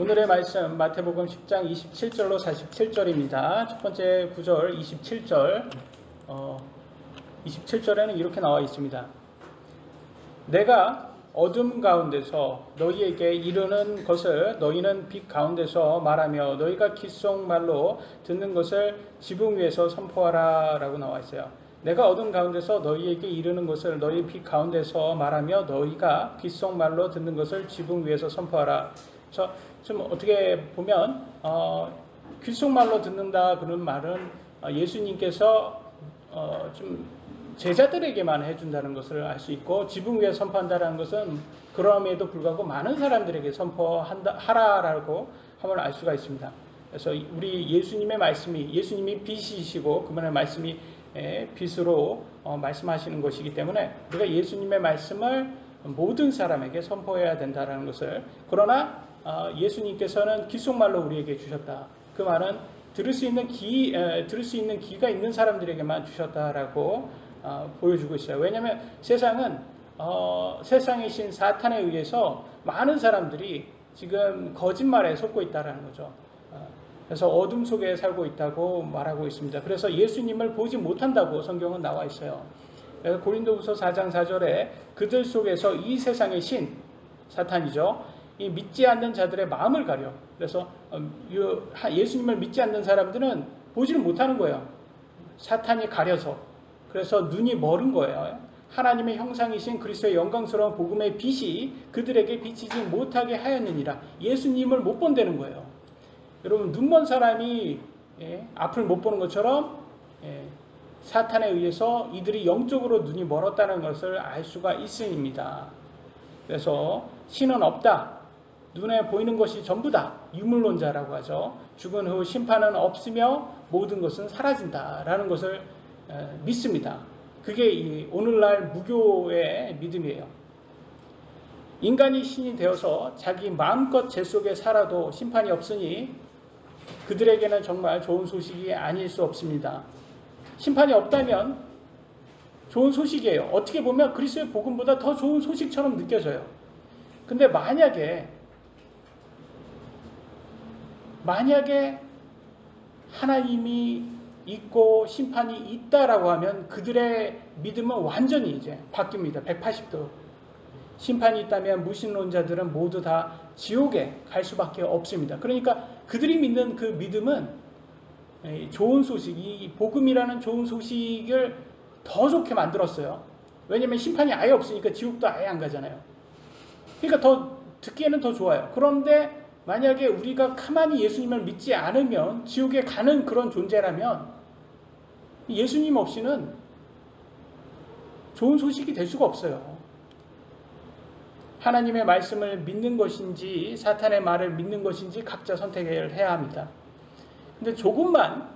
오늘의 말씀 마태복음 10장 27절로 47절입니다. 첫 번째 구절 27절 27절에는 이렇게 나와 있습니다. 내가 어둠 가운데서 너희에게 이르는 것을 너희는 빛 가운데서 말하며 너희가 귓속말로 듣는 것을 지붕 위에서 선포하라 라고 나와 있어요. 내가 어둠 가운데서 너희에게 이르는 것을 너희 빛 가운데서 말하며 너희가 귓속말로 듣는 것을 지붕 위에서 선포하라. 좀 어떻게 보면 귓속말로 듣는다 그런 말은 예수님께서 좀 제자들에게만 해준다는 것을 알 수 있고, 지붕 위에 선포한다는 것은 그럼에도 불구하고 많은 사람들에게 선포하라라고 함을 알 수가 있습니다. 그래서 우리 예수님의 말씀이, 예수님이 빛이시고 그분의 말씀이 빛으로 말씀하시는 것이기 때문에 우리가 예수님의 말씀을 모든 사람에게 선포해야 된다는 것을, 그러나 예수님께서는 귓속말로 우리에게 주셨다. 그 말은 들을 수 있는 귀가 있는 사람들에게만 주셨다라고 보여주고 있어요. 왜냐하면 세상은 세상의 신 사탄에 의해서 많은 사람들이 지금 거짓말에 속고 있다라는 거죠. 그래서 어둠 속에 살고 있다고 말하고 있습니다. 그래서 예수님을 보지 못한다고 성경은 나와 있어요. 그래서 고린도후서 4장 4절에 그들 속에서 이 세상의 신 사탄이죠, 이 믿지 않는 자들의 마음을 가려. 그래서 예수님을 믿지 않는 사람들은 보지를 못하는 거예요. 사탄이 가려서. 그래서 눈이 멀은 거예요. 하나님의 형상이신 그리스도의 영광스러운 복음의 빛이 그들에게 비치지 못하게 하였느니라. 예수님을 못 본다는 거예요. 여러분, 눈먼 사람이 앞을 못 보는 것처럼 사탄에 의해서 이들이 영적으로 눈이 멀었다는 것을 알 수가 있습니다. 그래서 신은 없다, 눈에 보이는 것이 전부다, 유물론자라고 하죠. 죽은 후 심판은 없으며 모든 것은 사라진다라는 것을 믿습니다. 그게 오늘날 무교의 믿음이에요. 인간이 신이 되어서 자기 마음껏 죄 속에 살아도 심판이 없으니 그들에게는 정말 좋은 소식이 아닐 수 없습니다. 심판이 없다면 좋은 소식이에요. 어떻게 보면 그리스도의 복음보다 더 좋은 소식처럼 느껴져요. 근데 만약에 하나님이 있고 심판이 있다라고 하면 그들의 믿음은 완전히 이제 바뀝니다. 180도. 심판이 있다면 무신론자들은 모두 다 지옥에 갈 수밖에 없습니다. 그러니까 그들이 믿는 그 믿음은 좋은 소식, 이 복음이라는 좋은 소식을 더 좋게 만들었어요. 왜냐하면 심판이 아예 없으니까 지옥도 아예 안 가잖아요. 그러니까 더 듣기에는 더 좋아요. 그런데 만약에 우리가 가만히 예수님을 믿지 않으면 지옥에 가는 그런 존재라면 예수님 없이는 좋은 소식이 될 수가 없어요. 하나님의 말씀을 믿는 것인지 사탄의 말을 믿는 것인지 각자 선택을 해야 합니다. 근데 조금만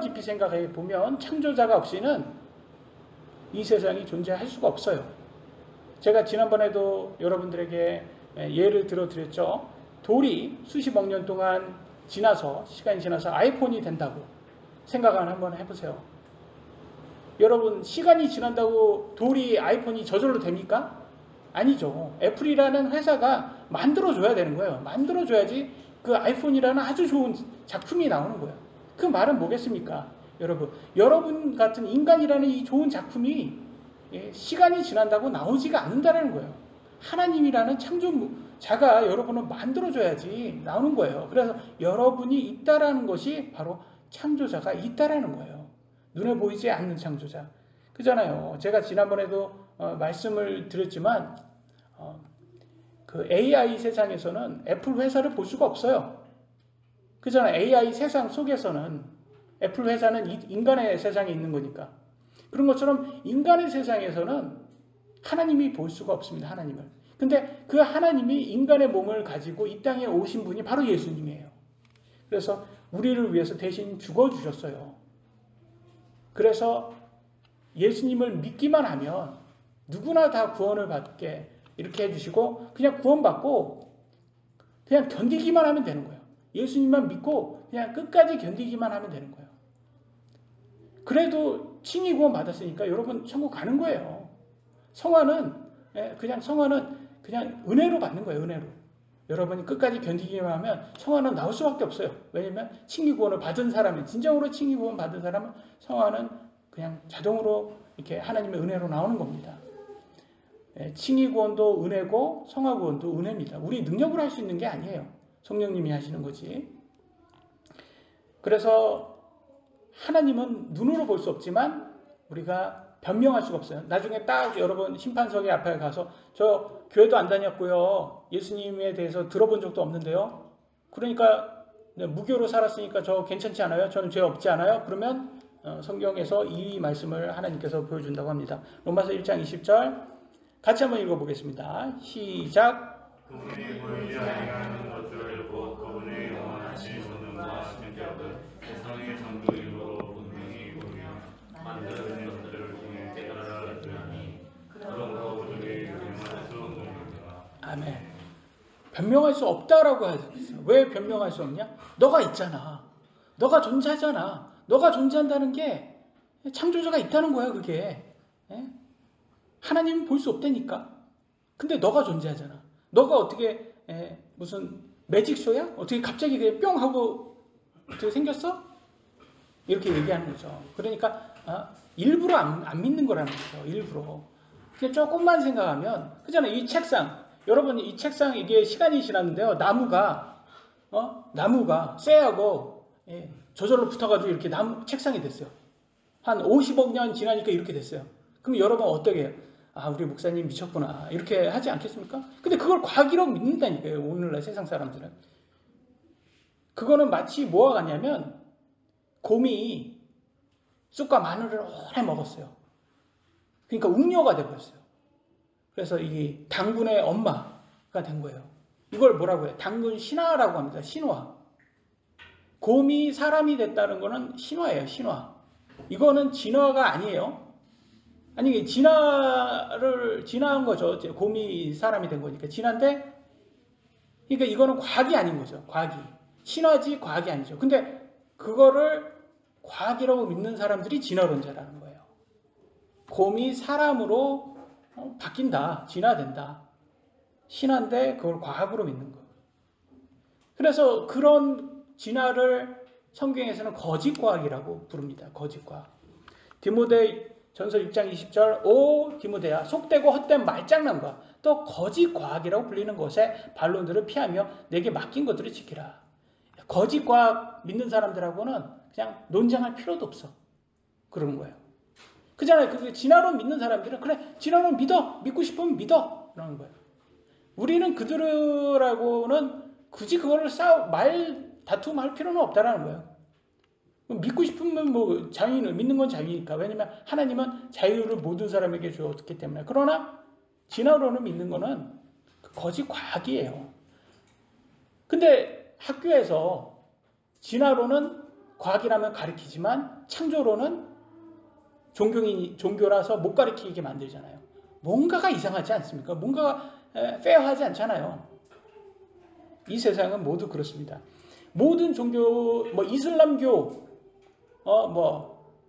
깊이 생각해 보면 창조자가 없이는 이 세상이 존재할 수가 없어요. 제가 지난번에도 여러분들에게 예를 들어드렸죠. 돌이 수십억 년 동안 시간이 지나서 아이폰이 된다고 생각을 한번 해보세요. 여러분, 시간이 지난다고 돌이 아이폰이 저절로 됩니까? 아니죠. 애플이라는 회사가 만들어줘야 되는 거예요. 만들어줘야지 그 아이폰이라는 아주 좋은 작품이 나오는 거예요. 그 말은 뭐겠습니까? 여러분 같은 인간이라는 이 좋은 작품이 시간이 지난다고 나오지가 않는다는 거예요. 하나님이라는 창조자가 여러분을 만들어줘야지 나오는 거예요. 그래서 여러분이 있다라는 것이 바로 창조자가 있다라는 거예요. 눈에 보이지 않는 창조자. 그잖아요. 제가 지난번에도 말씀을 드렸지만 그 AI 세상에서는 애플 회사를 볼 수가 없어요. 그잖아요. AI 세상 속에서는 애플 회사는 인간의 세상에 있는 거니까. 그런 것처럼 인간의 세상에서는 하나님이 볼 수가 없습니다. 하나님을. 근데 그 하나님이 인간의 몸을 가지고 이 땅에 오신 분이 바로 예수님이에요. 그래서 우리를 위해서 대신 죽어주셨어요. 그래서 예수님을 믿기만 하면 누구나 다 구원을 받게 이렇게 해주시고, 그냥 구원받고 그냥 견디기만 하면 되는 거예요. 예수님만 믿고 그냥 끝까지 견디기만 하면 되는 거예요. 그래도 칭의 구원 받았으니까 여러분 천국 가는 거예요. 성화는 그냥 은혜로 받는 거예요. 은혜로. 여러분이 끝까지 견디기만 하면 성화는 나올 수밖에 없어요. 왜냐면 칭의구원을 받은 사람이, 진정으로 칭의구원 받은 사람은 성화는 그냥 자동으로 이렇게 하나님의 은혜로 나오는 겁니다. 칭의구원도 은혜고 성화구원도 은혜입니다. 우리 능력으로 할 수 있는 게 아니에요. 성령님이 하시는 거지. 그래서 하나님은 눈으로 볼 수 없지만 우리가 변명할 수가 없어요. 나중에 딱 여러분 심판석에 앞에 가서 저 교회도 안 다녔고요. 예수님에 대해서 들어본 적도 없는데요. 그러니까 무교로 살았으니까 저 괜찮지 않아요? 저는 죄 없지 않아요? 그러면 성경에서 이 말씀을 하나님께서 보여준다고 합니다. 로마서 1장 20절 같이 한번 읽어보겠습니다. 시작. 그분이 보이지 아니하는 것들을 곧 그분의 영원하신 전능과 신격을 세상의 전부이므로 분명히 보며 만드는 것들을 통해 깨달아 주하니 그런 것들이 변명할 수 없느니라. 아멘. 변명할 수 없다라고 하셨어요. 왜 변명할 수 없냐? 너가 있잖아. 너가 존재하잖아. 너가 존재한다는 게 창조자가 있다는 거야, 그게. 하나님은 볼 수 없다니까. 근데 너가 존재하잖아. 너가 어떻게 무슨 매직쇼야? 어떻게 갑자기 그냥 뿅 하고 어떻게 생겼어? 이렇게 얘기하는 거죠. 그러니까 일부러 안 믿는 거라는 거죠. 일부러. 그냥 조금만 생각하면 그잖아. 이 책상. 여러분 이 책상 이게 시간이 지났는데요. 나무가 쇠하고 저절로 붙어가지고 이렇게 책상이 됐어요. 한 50억 년 지나니까 이렇게 됐어요. 그럼 여러분 어떻게 해요? 우리 목사님 미쳤구나. 이렇게 하지 않겠습니까? 근데 그걸 과학이라고 믿는다니까요. 오늘날 세상 사람들은. 그거는 마치 뭐와 같냐면 곰이 쑥과 마늘을 오래 먹었어요. 그러니까 웅녀가 돼버렸어요. 그래서 이 당군의 엄마가 된 거예요. 이걸 뭐라고 해요? 당군 신화라고 합니다. 신화. 곰이 사람이 됐다는 거는 신화예요. 신화. 이거는 진화가 아니에요. 아니 진화한 거죠. 곰이 사람이 된 거니까 진화인데, 그러니까 이거는 과학이 아닌 거죠. 과학이 신화지 과학이 아니죠. 근데 그거를 과학이라고 믿는 사람들이 진화론자라는 거예요. 곰이 사람으로 바뀐다, 진화된다, 신화인데 그걸 과학으로 믿는 거. 그래서 그런 진화를 성경에서는 거짓 과학이라고 부릅니다. 거짓 과학. 디모데 전서 6장 20절 오 디모데야 속되고 헛된 말장난과 또 거짓 과학이라고 불리는 것에 반론들을 피하며 내게 맡긴 것들을 지키라. 거짓 과학 믿는 사람들하고는 그냥 논쟁할 필요도 없어. 그러는 거예요. 그잖아요. 그 진화론 믿는 사람들은 그래 진화론 믿고 싶으면 믿어 그러는 거예요. 우리는 그들하고는 굳이 그거를 다툼할 필요는 없다라는 거예요. 믿고 싶으면 뭐 자유는 믿는 건 자유니까. 왜냐면 하나님은 자유를 모든 사람에게 주었기 때문에. 그러나 진화론을 믿는 거는 거짓 과학이에요. 근데 학교에서 진화론은 과학이라면 가르치지만 창조론은 종교라서 못 가르치게 만들잖아요. 뭔가가 이상하지 않습니까? 뭔가가 페어하지 않잖아요. 이 세상은 모두 그렇습니다. 모든 종교, 뭐 이슬람교,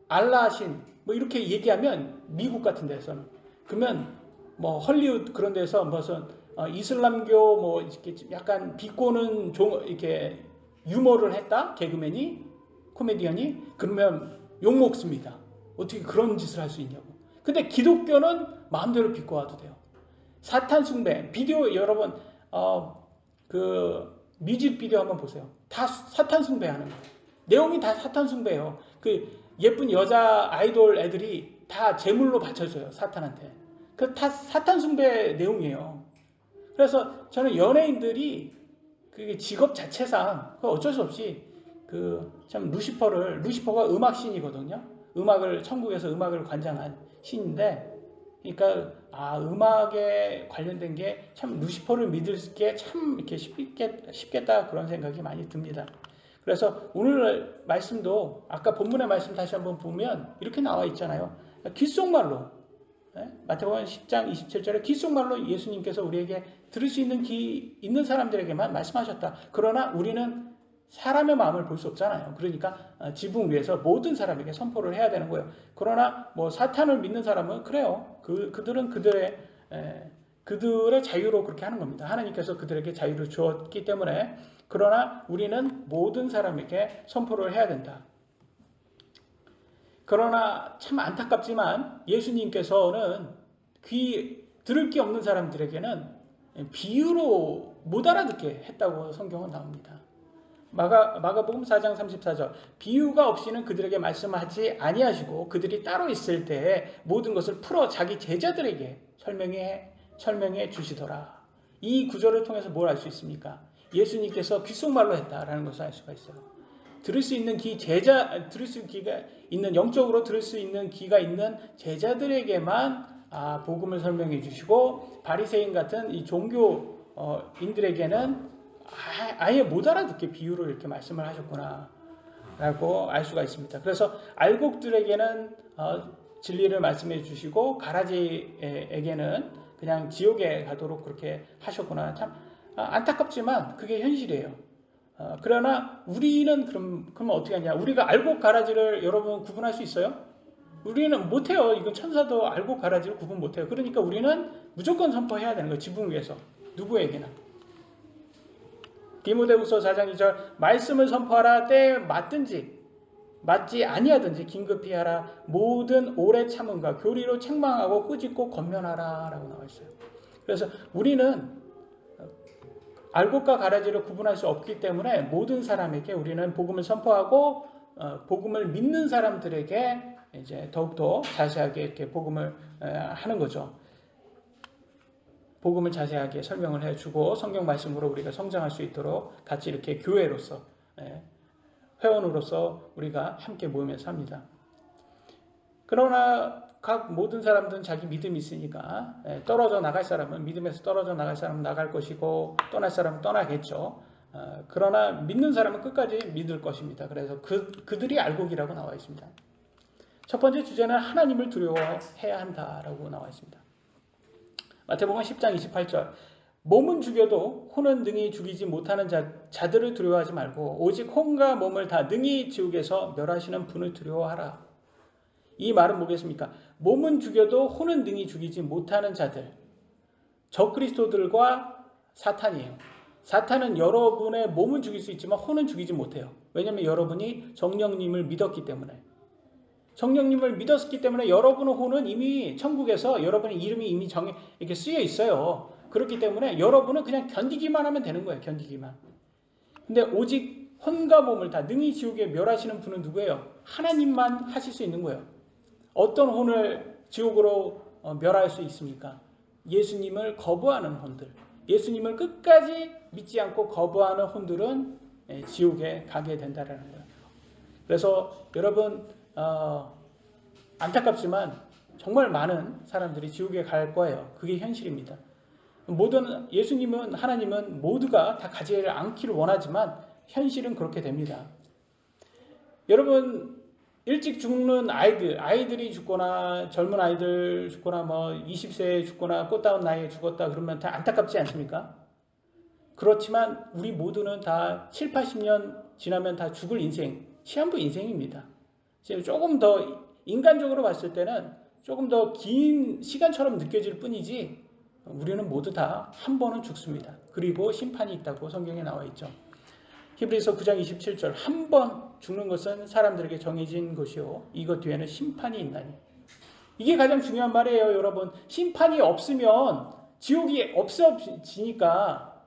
알라신, 이렇게 얘기하면 미국 같은 데서는 그러면 헐리우드 그런 데서 무슨 이슬람교 이렇게 약간 비꼬는 이렇게 유머를 했다 개그맨이 코미디언이 그러면 욕 먹습니다. 어떻게 그런 짓을 할 수 있냐고. 근데 기독교는 마음대로 비꼬아도 돼요. 사탄 숭배 비디오 여러분 그 뮤직비디오 한번 보세요. 다 사탄 숭배하는 거예요. 내용이 다 사탄 숭배예요. 그 예쁜 여자 아이돌 애들이 다 제물로 바쳐줘요. 사탄한테. 그 다 사탄 숭배 내용이에요. 그래서 저는 연예인들이 그게 직업 자체상 어쩔 수 없이 참 루시퍼가 음악 신이거든요. 천국에서 음악을 관장한 신인데, 그러니까 음악에 관련된 게 참 루시퍼를 믿을 게 참 이렇게 쉽겠다 그런 생각이 많이 듭니다. 그래서 오늘 말씀도 아까 본문의 말씀 다시 한번 보면 이렇게 나와 있잖아요. 귓속말로 마태복음 10장 27절에 귓속말로 예수님께서 우리에게 들을 수 있는 귀 있는 사람들에게만 말씀하셨다. 그러나 우리는 사람의 마음을 볼 수 없잖아요. 그러니까 지붕 위에서 모든 사람에게 선포를 해야 되는 거예요. 그러나 사탄을 믿는 사람은 그래요. 그들은 그들의 그들의 자유로 그렇게 하는 겁니다. 하나님께서 그들에게 자유를 주었기 때문에. 그러나 우리는 모든 사람에게 선포를 해야 된다. 그러나 참 안타깝지만 예수님께서는 들을 게 없는 사람들에게는 비유로 못 알아듣게 했다고 성경은 나옵니다. 마가복음 4장 34절 비유가 없이는 그들에게 말씀하지 아니하시고 그들이 따로 있을 때에 모든 것을 풀어 자기 제자들에게 설명해 주시더라. 이 구절을 통해서 뭘 알 수 있습니까? 예수님께서 귓속말로 했다라는 것을 알 수가 있어요. 들을 수 있는 영적으로 들을 수 있는 귀가 있는 제자들에게만 복음을 설명해 주시고 바리새인 같은 이 종교인들에게는 아예 못 알아듣게 비유를 이렇게 말씀을 하셨구나 라고 알 수가 있습니다. 그래서 알곡들에게는 진리를 말씀해 주시고 가라지에게는 그냥 지옥에 가도록 그렇게 하셨구나. 참 안타깝지만 그게 현실이에요. 그러나 우리는 그러면 어떻게 하냐? 우리가 알곡 가라지를 여러분 구분할 수 있어요? 우리는 못해요. 이건 천사도 알곡 가라지를 구분 못해요. 그러니까 우리는 무조건 선포해야 되는 거예요. 지붕 위에서 누구에게나. 디모데후서 4장 2절 말씀을 선포하라. 때에 맞든지 맞지 아니하든지 긴급히 하라. 모든 오래 참음과 교리로 책망하고 꾸짖고 권면하라 라고 나와 있어요. 그래서 우리는 알곡과 가라지를 구분할 수 없기 때문에 모든 사람에게 우리는 복음을 선포하고 복음을 믿는 사람들에게 이제 더욱더 자세하게 이렇게 복음을 하는 거죠. 복음을 자세하게 설명을 해주고 성경 말씀으로 우리가 성장할 수 있도록 같이 이렇게 교회로서 회원으로서 우리가 함께 모이면서 합니다. 그러나 각 모든 사람들은 자기 믿음이 있으니까 떨어져 나갈 사람은 믿음에서 떨어져 나갈 사람은 나갈 것이고 떠날 사람은 떠나겠죠. 그러나 믿는 사람은 끝까지 믿을 것입니다. 그래서 그들이 알곡이라고 나와 있습니다. 첫 번째 주제는 하나님을 두려워해야 한다라고 나와 있습니다. 마태복음 10장 28절 몸은 죽여도 혼은 능히 죽이지 못하는 자들을 두려워하지 말고 오직 혼과 몸을 다 능히 지옥에서 멸하시는 분을 두려워하라. 이 말은 뭐겠습니까? 몸은 죽여도 혼은 능히 죽이지 못하는 자들. 적그리스도들과 사탄이에요. 사탄은 여러분의 몸은 죽일 수 있지만 혼은 죽이지 못해요. 왜냐하면 여러분이 성령님을 믿었기 때문에. 성령님을 믿었기 때문에 여러분의 혼은 이미 천국에서 여러분의 이름이 이미 이렇게 쓰여 있어요. 그렇기 때문에 여러분은 그냥 견디기만 하면 되는 거예요. 견디기만. 근데 오직 혼과 몸을 다 능히 지옥에 멸하시는 분은 누구예요? 하나님만 하실 수 있는 거예요. 어떤 혼을 지옥으로 멸할 수 있습니까? 예수님을 거부하는 혼들. 예수님을 끝까지 믿지 않고 거부하는 혼들은 지옥에 가게 된다는 거예요. 그래서 여러분 안타깝지만 정말 많은 사람들이 지옥에 갈 거예요. 그게 현실입니다. 모든 예수님은 하나님은 모두가 다 가지 않기를 원하지만 현실은 그렇게 됩니다. 여러분 일찍 죽는 아이들이 죽거나 젊은 아이들 죽거나 뭐 20세에 죽거나 꽃다운 나이에 죽었다 그러면 다 안타깝지 않습니까? 그렇지만 우리 모두는 다 7, 80년 지나면 다 죽을 인생, 시한부 인생입니다. 조금 더 인간적으로 봤을 때는 조금 더 긴 시간처럼 느껴질 뿐이지 우리는 모두 다 한 번은 죽습니다. 그리고 심판이 있다고 성경에 나와 있죠. 히브리서 9장 27절 한 번 죽는 것은 사람들에게 정해진 것이요 이것 뒤에는 심판이 있나니. 이게 가장 중요한 말이에요. 여러분 심판이 없으면 지옥이 없어지니까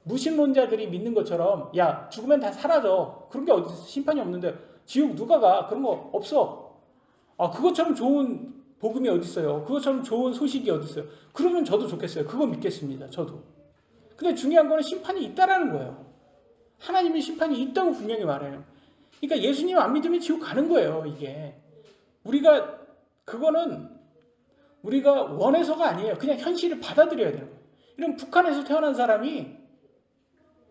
무신론자들이 믿는 것처럼 야 죽으면 다 사라져. 그런 게 어디 있어. 심판이 없는데 지옥 누가 가. 그런 거 없어. 그것처럼 좋은 복음이 어디 있어요. 그것처럼 좋은 소식이 어디 있어요. 그러면 저도 좋겠어요. 그거 믿겠습니다. 저도. 근데 중요한 거는 심판이 있다라는 거예요. 하나님의 심판이 있다고 분명히 말해요. 그러니까 예수님 안 믿으면 지옥 가는 거예요. 이게 그거는 우리가 원해서가 아니에요. 그냥 현실을 받아들여야 되는 거예요. 이런 북한에서 태어난 사람이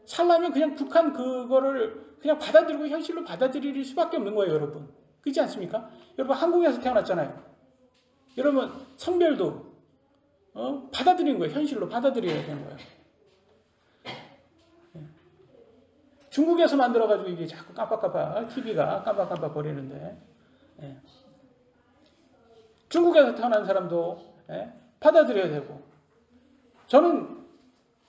살려면 그냥 북한 그거를 그냥 받아들이고 현실로 받아들일 수밖에 없는 거예요. 여러분 그렇지 않습니까? 여러분 한국에서 태어났잖아요. 여러분 성별도 받아들이는 거예요. 현실로 받아들여야 되는 거예요. 중국에서 만들어가지고 이게 자꾸 깜빡깜빡 TV가 깜빡깜빡 거리는데 중국에서 태어난 사람도 받아들여야 되고 저는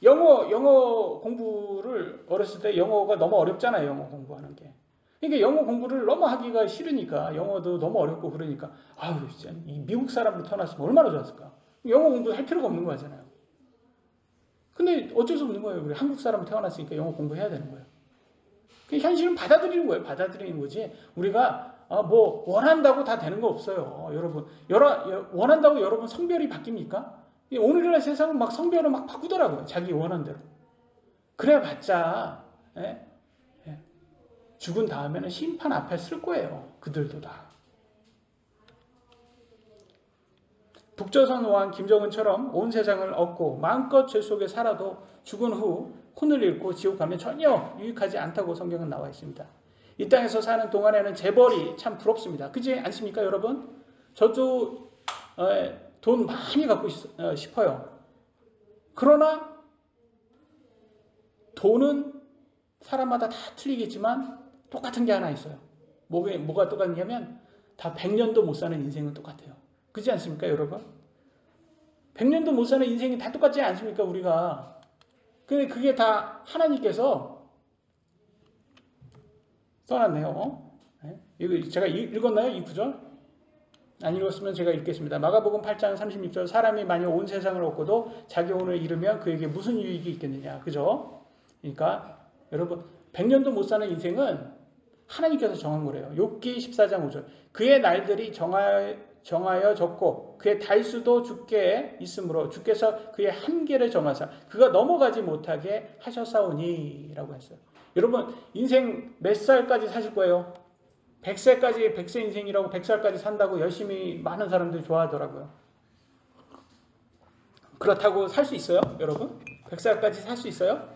영어 공부를 어렸을 때 영어가 너무 어렵잖아요. 영어 공부하는 게. 그러니까 영어 공부를 너무 하기가 싫으니까 영어도 너무 어렵고 그러니까 아유 진짜 이 미국 사람으로 태어났으면 얼마나 좋았을까. 영어 공부할 필요가 없는 거잖아요. 근데 어쩔 수 없는 거예요. 우리 한국 사람으로 태어났으니까 영어 공부해야 되는 거예요. 그 현실은 받아들이는 거예요. 받아들이는 거지. 우리가 뭐 원한다고 다 되는 거 없어요. 여러분 원한다고 여러분 성별이 바뀝니까? 오늘날 세상은 막 성별을 막 바꾸더라고요. 자기 원하는 대로. 그래 봤자 죽은 다음에는 심판 앞에 쓸 거예요. 그들도 다. 북조선 왕 김정은처럼 온 세상을 얻고 마음껏 죄 속에 살아도 죽은 후 혼을 잃고 지옥 가면 전혀 유익하지 않다고 성경은 나와 있습니다. 이 땅에서 사는 동안에는 재벌이 참 부럽습니다. 그렇지 않습니까 여러분? 저도 돈 많이 갖고 싶어요. 그러나 돈은 사람마다 다 틀리겠지만 똑같은 게 하나 있어요. 뭐가 똑같냐면 다 100년도 못 사는 인생은 똑같아요. 그렇지 않습니까 여러분? 100년도 못 사는 인생이 다 똑같지 않습니까 우리가? 근데 그게 다 하나님께서 써놨네요. 이거 제가 읽었나요? 이 구절? 안 읽었으면 제가 읽겠습니다. 마가복음 8장 36절 사람이 만약 온 세상을 얻고도 자기 혼을 잃으면 그에게 무슨 유익이 있겠느냐. 그죠? 그러니까 여러분 100년도 못 사는 인생은 하나님께서 정한 거래요. 욥기 14장 5절 그의 날들이 정하여졌고 그의 달수도 주께 있으므로 주께서 그의 한계를 정하사 그가 넘어가지 못하게 하셨사오니 라고 했어요. 여러분 인생 몇 살까지 사실 거예요? 100세까지 100세 인생이라고 100살까지 산다고 열심히 많은 사람들이 좋아하더라고요. 그렇다고 살 수 있어요? 여러분? 100살까지 살 수 있어요?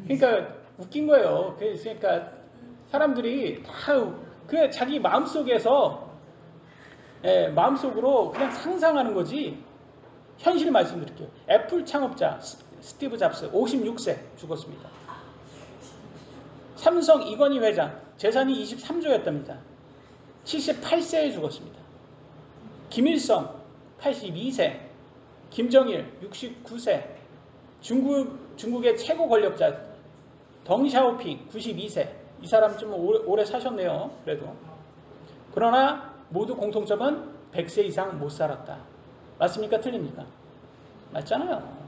그러니까 웃긴 거예요. 그러니까 사람들이 다 그 자기 마음속에서 마음속으로 그냥 상상하는 거지. 현실 말씀드릴게요. 애플 창업자 스티브 잡스 56세 죽었습니다. 삼성 이건희 회장 재산이 23조였답니다. 78세에 죽었습니다. 김일성 82세, 김정일 69세, 중국의 최고 권력자 덩샤오핑 92세. 이 사람 좀 오래 사셨네요. 그래도. 그러나 모두 공통점은 100세 이상 못 살았다. 맞습니까? 틀립니까? 맞잖아요.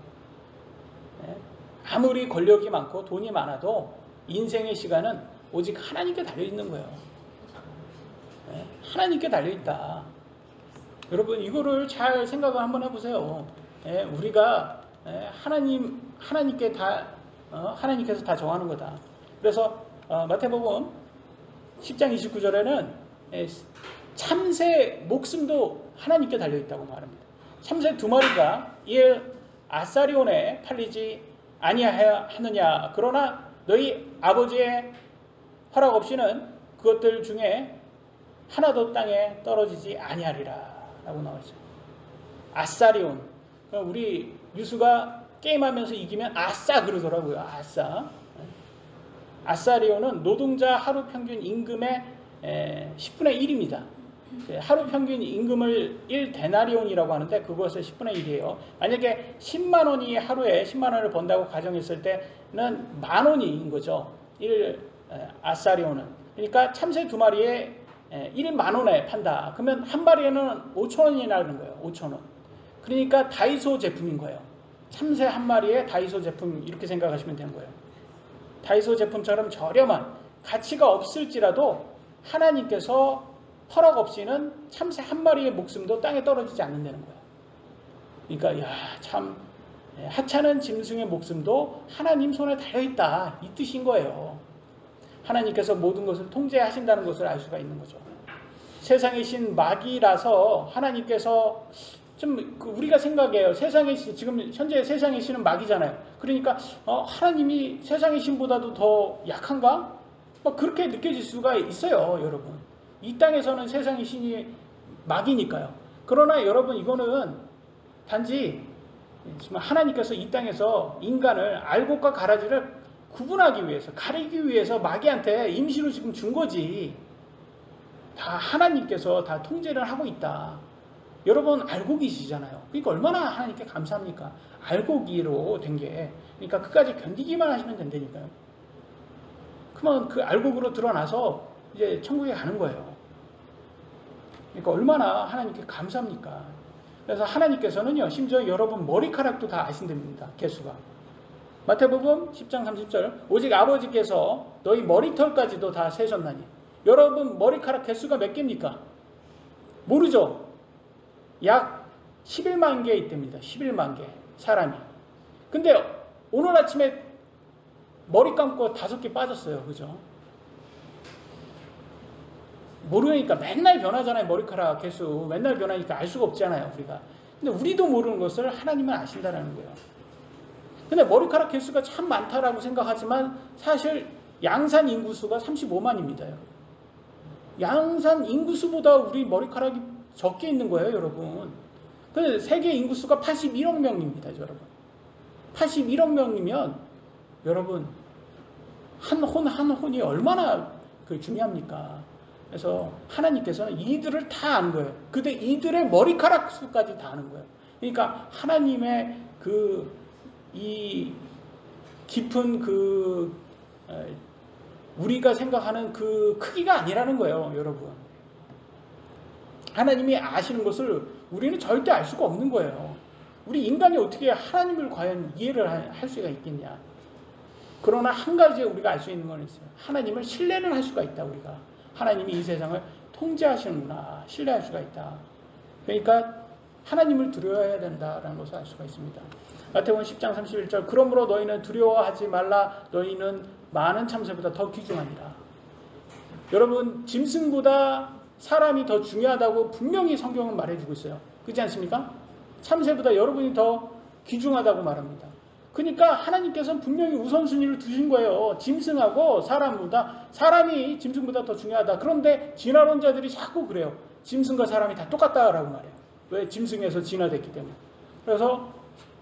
아무리 권력이 많고 돈이 많아도 인생의 시간은 오직 하나님께 달려있는 거예요. 하나님께 달려있다. 여러분 이거를 잘 생각을 한번 해보세요. 우리가 하나님께 하나님께서 다 정하는 거다. 그래서 마태복음 10장 29절에는 참새 목숨도 하나님께 달려있다고 말합니다. 참새 2마리가 이 아사리온에 팔리지 아니하느냐. 그러나 너희 아버지의 허락 없이는 그것들 중에 하나도 땅에 떨어지지 아니하리라 라고 나와 있어요. 아사리온. 우리 유수가 게임하면서 이기면 아싸 그러더라고요. 아싸. 아사리온은 노동자 하루 평균 임금의 10분의 1입니다. 하루 평균 임금을 1데나리온이라고 하는데 그것의 10분의 1이에요. 만약에 10만 원이 하루에 10만 원을 번다고 가정했을 때는 만 원인 거죠. 1 아사리온은. 그러니까 참새 2마리에 1만 원에 판다. 그러면 한 마리에는 5천 원이 나는 거예요. 5천 원. 그러니까 다이소 제품인 거예요. 참새 한 마리에 다이소 제품 이렇게 생각하시면 되는 거예요. 다이소 제품처럼 저렴한 가치가 없을지라도 하나님께서 허락 없이는 참새 한 마리의 목숨도 땅에 떨어지지 않는다는 거예요. 그러니까 참 하찮은 짐승의 목숨도 하나님 손에 달려있다 이 뜻인 거예요. 하나님께서 모든 것을 통제하신다는 것을 알 수가 있는 거죠. 세상의 신 마귀라서 하나님께서 좀 우리가 생각해요. 세상의 신, 지금 현재 세상의 신은 마귀잖아요. 그러니까 하나님이 세상의 신보다도 더 약한가? 그렇게 느껴질 수가 있어요. 여러분. 이 땅에서는 세상의 신이 마귀니까요. 그러나 여러분 이거는 단지 하나님께서 이 땅에서 인간을 알곡과 가라지를 구분하기 위해서 가리기 위해서 마귀한테 임시로 지금 준 거지. 다 하나님께서 다 통제를 하고 있다. 여러분 알고 계시잖아요. 그러니까 얼마나 하나님께 감사합니까? 알고기로 된 게. 그러니까 끝까지 견디기만 하시면 된다니까요. 그러면 그 알곡으로 드러나서 이제 천국에 가는 거예요. 그러니까 얼마나 하나님께 감사합니까? 그래서 하나님께서는요, 심지어 여러분 머리카락도 다 아신답니다. 개수가. 마태복음 10장 30절, 오직 아버지께서 너희 머리털까지도 다 세셨나니. 여러분 머리카락 개수가 몇 개입니까? 모르죠? 약 11만 개 있답니다. 11만 개 사람이. 근데 오늘 아침에 머리 감고 5개 빠졌어요. 그죠? 모르니까 맨날 변하잖아요. 머리카락 개수. 맨날 변하니까 알 수가 없잖아요. 우리가. 근데 우리도 모르는 것을 하나님은 아신다라는 거예요. 근데 머리카락 개수가 참 많다라고 생각하지만 사실 양산 인구수가 35만입니다. 양산 인구수보다 우리 머리카락이 적게 있는 거예요. 여러분. 근데 세계 인구수가 81억 명입니다. 여러분. 81억 명이면 여러분 한 혼이 얼마나 중요합니까? 그래서 하나님께서는 이들을 다 아는 거예요. 근데 이들의 머리카락 수까지 다 아는 거예요. 그러니까 하나님의 이 깊은 우리가 생각하는 그 크기가 아니라는 거예요, 여러분. 하나님이 아시는 것을 우리는 절대 알 수가 없는 거예요. 우리 인간이 어떻게 하나님을 과연 이해를 할 수가 있겠냐? 그러나 한 가지 우리가 알 수 있는 건 있어요. 하나님을 신뢰는 할 수가 있다, 우리가. 하나님이 이 세상을 통제하시는구나. 신뢰할 수가 있다. 그러니까 하나님을 두려워해야 된다라는 것을 알 수가 있습니다. 마태복음 10장 31절, 그러므로 너희는 두려워하지 말라. 너희는 많은 참새보다 더 귀중하니라. 여러분, 짐승보다 사람이 더 중요하다고 분명히 성경은 말해주고 있어요. 그렇지 않습니까? 참새보다 여러분이 더 귀중하다고 말합니다. 그러니까 하나님께서는 분명히 우선순위를 두신 거예요. 짐승하고 사람이 짐승보다 더 중요하다. 그런데 진화론자들이 자꾸 그래요. 짐승과 사람이 다 똑같다라고 말해요. 왜? 짐승에서 진화됐기 때문에. 그래서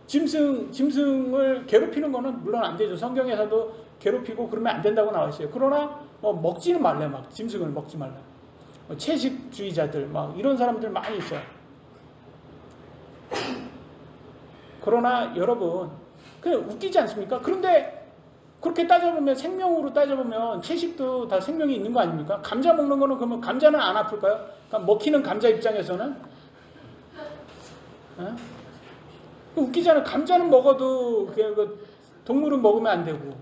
짐승을 괴롭히는 거는 물론 안 되죠. 성경에서도 괴롭히고 그러면 안 된다고 나와 있어요. 그러나 먹지는 말래. 막 짐승을 먹지 말라. 채식주의자들 막 이런 사람들 많이 있어요. 그러나 여러분, 그냥 웃기지 않습니까? 그런데 그렇게 따져보면, 생명으로 따져보면 채식도 다 생명이 있는 거 아닙니까? 감자 먹는 거는 그러면 감자는 안 아플까요? 그러니까 먹히는 감자 입장에서는 웃기잖아요. 감자는 먹어도 동물은 먹으면 안 되고.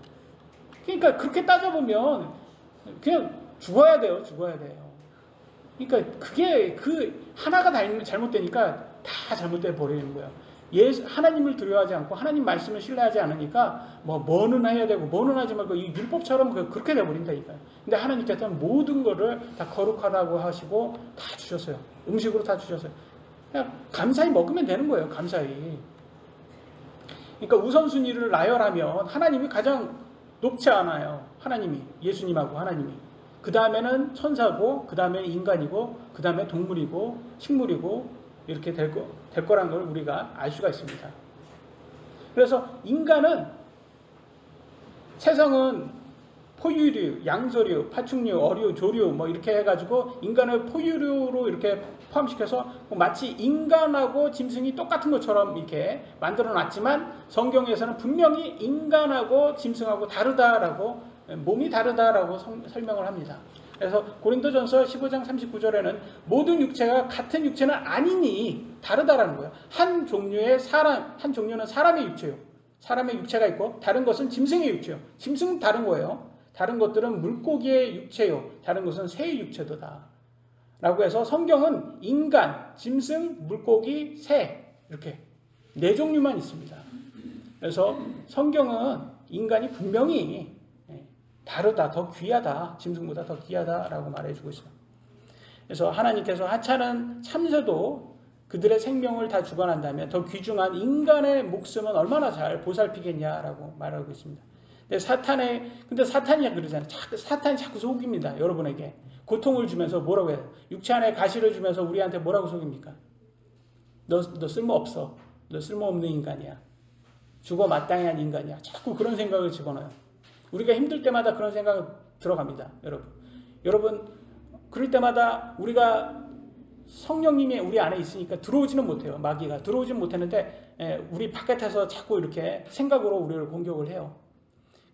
그러니까 그렇게 따져보면 그냥 죽어야 돼요. 그러니까 그게 하나가 잘못되니까 다 잘못돼 버리는 거예요. 하나님을 두려워하지 않고 하나님 말씀을 신뢰하지 않으니까 뭐는 해야 되고 뭐는 하지 말고 이 율법처럼 그렇게 돼버린다니까요. 근데 하나님께서는 모든 거를 다 거룩하다고 하시고 다 주셨어요. 음식으로 다 주셨어요. 그냥 감사히 먹으면 되는 거예요. 감사히. 그러니까 우선순위를 나열하면 하나님이 가장 높지 않아요. 하나님이, 예수님하고 하나님이. 그 다음에는 천사고, 그 다음에 인간이고, 그 다음에 동물이고, 식물이고, 이렇게 될 거란 걸 우리가 알 수가 있습니다. 그래서 인간은, 세상은 포유류, 양서류, 파충류, 어류, 조류 이렇게 해가지고 인간을 포유류로 이렇게 포함시켜서 마치 인간하고 짐승이 똑같은 것처럼 이렇게 만들어 놨지만 성경에서는 분명히 인간하고 짐승하고 다르다라고, 몸이 다르다라고 설명을 합니다. 그래서 고린도전서 15장 39절에는 모든 육체가 같은 육체는 아니니 다르다라는 거예요. 한 종류는 사람의 육체요. 사람의 육체가 있고 다른 것은 짐승의 육체요. 짐승은 다른 거예요. 다른 것들은 물고기의 육체요. 다른 것은 새의 육체도다. 라고 해서 성경은 인간, 짐승, 물고기, 새 이렇게 4종류만 있습니다. 그래서 성경은 인간이 분명히 다르다, 더 귀하다, 짐승보다 더 귀하다라고 말해주고 있어요. 그래서 하나님께서 하찮은 참새도 그들의 생명을 다 주관한다면 더 귀중한 인간의 목숨은 얼마나 잘 보살피겠냐라고 말하고 있습니다. 근데 사탄이 그러잖아요. 사탄이 자꾸 속입니다. 여러분에게 고통을 주면서 뭐라고 해요? 육체 안에 가시를 주면서 우리한테 뭐라고 속입니까? 너 쓸모없어. 너 쓸모없는 인간이야. 죽어 마땅한 인간이야. 자꾸 그런 생각을 집어넣어요. 우리가 힘들 때마다 그런 생각이 들어갑니다. 여러분 그럴 때마다 우리가 성령님이 우리 안에 있으니까 들어오지는 못해요. 마귀가 들어오지는 못했는데 우리 바깥에서 자꾸 이렇게 생각으로 우리를 공격을 해요.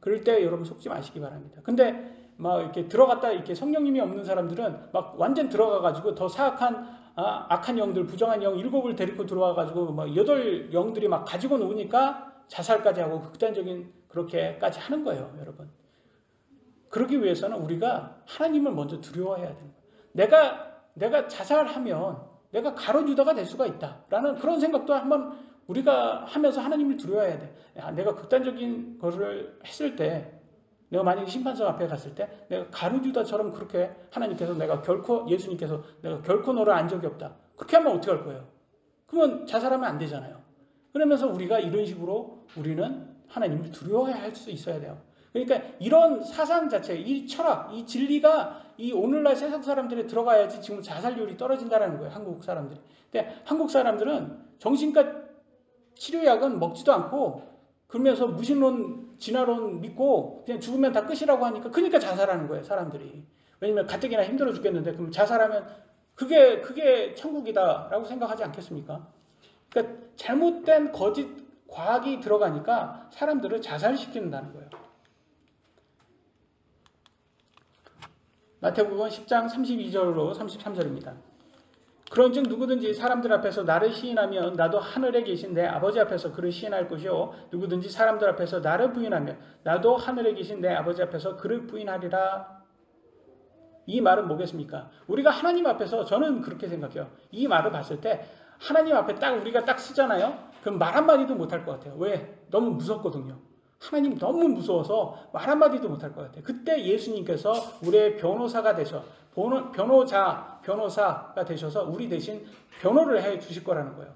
그럴 때 여러분 속지 마시기 바랍니다. 근데 막 이렇게 들어갔다 이렇게 성령님이 없는 사람들은 막 완전 들어가가지고 더 사악한 악한 영들, 부정한 영 7을 데리고 들어와가지고 막 8 영들이 막 가지고 노니까 자살까지 하고 극단적인 그렇게까지 하는 거예요, 여러분. 그러기 위해서는 우리가 하나님을 먼저 두려워해야 되는 거예요. 내가 자살하면 내가 가룟유다가 될 수가 있다라는 그런 생각도 한번 우리가 하면서 하나님을 두려워해야 돼. 내가 극단적인 것을 했을 때, 내가 만약에 심판석 앞에 갔을 때 내가 가룟유다처럼 그렇게 하나님께서 예수님께서 내가 결코 너를 안 적이 없다. 그렇게 하면 어떻게 할 거예요? 그러면 자살하면 안 되잖아요. 그러면서 우리가 이런 식으로 우리는 하나님을 두려워할 수 있어야 돼요. 그러니까 이런 사상 자체, 이 철학, 이 진리가 이 오늘날 세상 사람들이 들어가야지 지금 자살률이 떨어진다는 거예요. 한국 사람들이. 근데 한국 사람들은 정신과 치료약은 먹지도 않고 그러면서 무신론, 진화론 믿고 그냥 죽으면 다 끝이라고 하니까 그러니까 자살하는 거예요, 사람들이. 왜냐면 가뜩이나 힘들어 죽겠는데 그럼 자살하면 그게 천국이다라고 생각하지 않겠습니까? 그러니까 잘못된 거짓 과학이 들어가니까 사람들을 자살시킨다는 거예요. 마태복음 10장 32절로 33절입니다. 그런즉 누구든지 사람들 앞에서 나를 시인하면 나도 하늘에 계신 내 아버지 앞에서 그를 시인할 것이요 누구든지 사람들 앞에서 나를 부인하면 나도 하늘에 계신 내 아버지 앞에서 그를 부인하리라. 이 말은 뭐겠습니까? 우리가 하나님 앞에서, 저는 그렇게 생각해요. 이 말을 봤을 때 하나님 앞에 우리가 딱 쓰잖아요. 그럼 말 한마디도 못할 것 같아요. 왜? 너무 무섭거든요. 하나님 너무 무서워서 말 한마디도 못할 것 같아요. 그때 예수님께서 우리의 변호사가 되셔, 변호사가 되셔서 우리 대신 변호를 해 주실 거라는 거예요.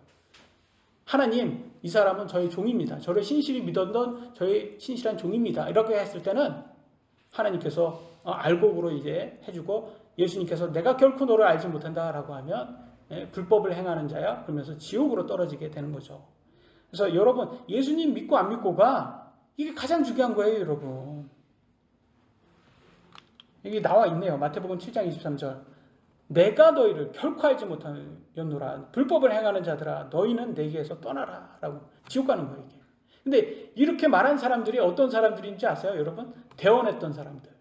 하나님, 이 사람은 저희 종입니다. 저를 신실히 믿었던 저희 신실한 종입니다. 이렇게 했을 때는 하나님께서 알곡으로 이제 해주고, 예수님께서 내가 결코 너를 알지 못한다라고 하면 불법을 행하는 자야, 그러면서 지옥으로 떨어지게 되는 거죠. 그래서 여러분, 예수님 믿고 안 믿고가 이게 가장 중요한 거예요, 여러분. 여기 나와 있네요. 마태복음 7장 23절. 내가 너희를 결코 알지 못하였노라. 불법을 행하는 자들아, 너희는 내게서 떠나라. 라고 지옥 가는 거예요, 이게. 근데 이렇게 말한 사람들이 어떤 사람들인지 아세요, 여러분? 대원했던 사람들.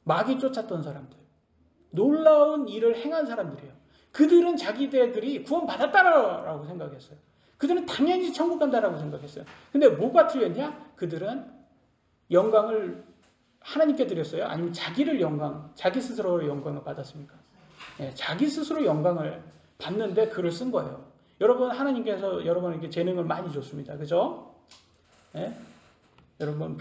마귀 쫓았던 사람들. 놀라운 일을 행한 사람들이에요. 그들은 자기들이 구원받았다라고 생각했어요. 그들은 당연히 천국 간다라고 생각했어요. 근데 뭐가 틀렸냐? 그들은 영광을 하나님께 드렸어요? 아니면 자기 스스로 영광을 받았습니까? 자기 스스로 영광을 받는데 글을 쓴 거예요. 여러분, 하나님께서 여러분에게 재능을 많이 줬습니다. 그죠? 여러분,